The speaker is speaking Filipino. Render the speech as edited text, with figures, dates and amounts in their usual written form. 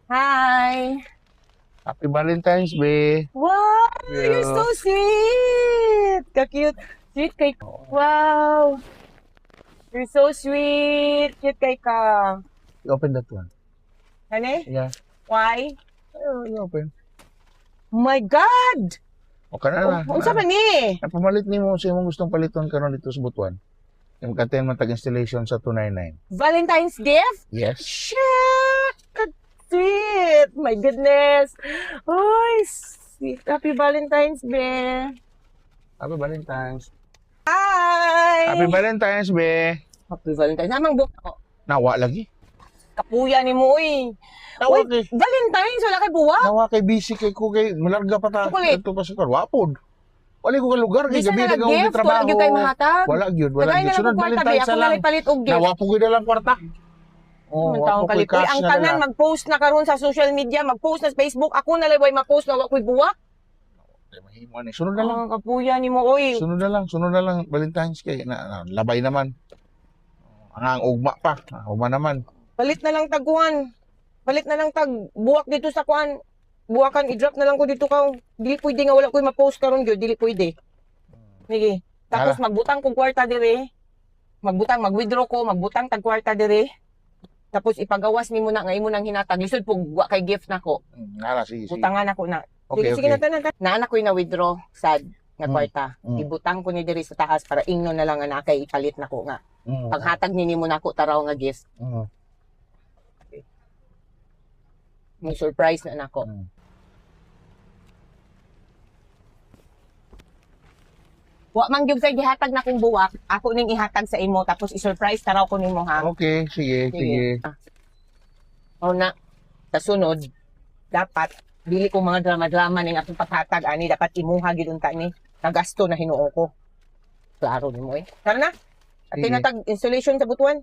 Hi. Happy Valentine's Day. Wow, Yeah. you're so sweet. Ka-cute. Sweet kay Wow. You're so sweet. Cute kay ka. You open that one. Hane? Yeah. Why? You open. My God! Okay na na. Unsa ba ni? Napamalit ni mo sa imong gustong paliton karon dito sa Butuan. Yung katen man tag-installation sa 299. Valentine's gift? Yes. Shit! Ka-sweet! My goodness. Ay, sweet. Happy Valentine's Day. Happy Valentine's. Hi! Happy Valentine's Day. Happy Valentine's. Namang buka. Nawa lagi. Kapuya ni mo eh. Nawa Uy, kay. Valentine's, wala kay buwa. Nawa kay busy kay ko kay malarga pa ta. Chocolate. Ito pa sa kar. Wapod. Wala ko ka lugar kay Bisa gabi na na gift, trabaho. wala gyud kay mahatag. Wala gyud, wala Tagay gyud. na lang Sunod kung kwarta, Valentine's ako na lang. na palit og gift. Nawa po gyud na lang kwarta. Oh, Ang taong kalit. Uy, ang tanan mag-post na karon sa social media, mag-post na sa Facebook. Ako na lang ma-post na wa ko'y buwak. Mahimo ni. Sunod na lang. Ang kapuya ni mo, oy. Sunod na lang Valentine's kay labay naman. Ang ugma pa. Ugma naman. Palit na lang taguan. Palit na lang tag buwak dito sa kuan. Buwakan i-drop na lang ko dito ka. Dili pwede nga wala ko'y ma-post karon gyud, dili pwede. Sige. Tapos magbutang kong kwarta dire. Mag-withdraw ko, magbutang tag kwarta dire. Tapos ipagawas nimo na nga imo nang hinatag lisod pug wa kay gift nako. Nala sige. Butangan ako na. Okay, Sige okay. na tanan. Naa ko na withdraw sad nga kwarta. Mm. Ibutang ko ni diri sa taas para ingno na lang nga kay ipalit nako nga. Paghatag ni nimo nako taraw nga gift. May surprise na nako. Wa man gyud say gihatag na kong buwak, ako ning ihatag sa imo tapos i-surprise taraw ko nimo ha. Okay, sige. O na sa sunod dapat dili ko mga drama-drama ning akong paghatag ani dapat imuha gyud unta ni nagasto na hinuo ko. Klaro nimo eh. Tara na. At Sige. tinatag installation sa Butuan.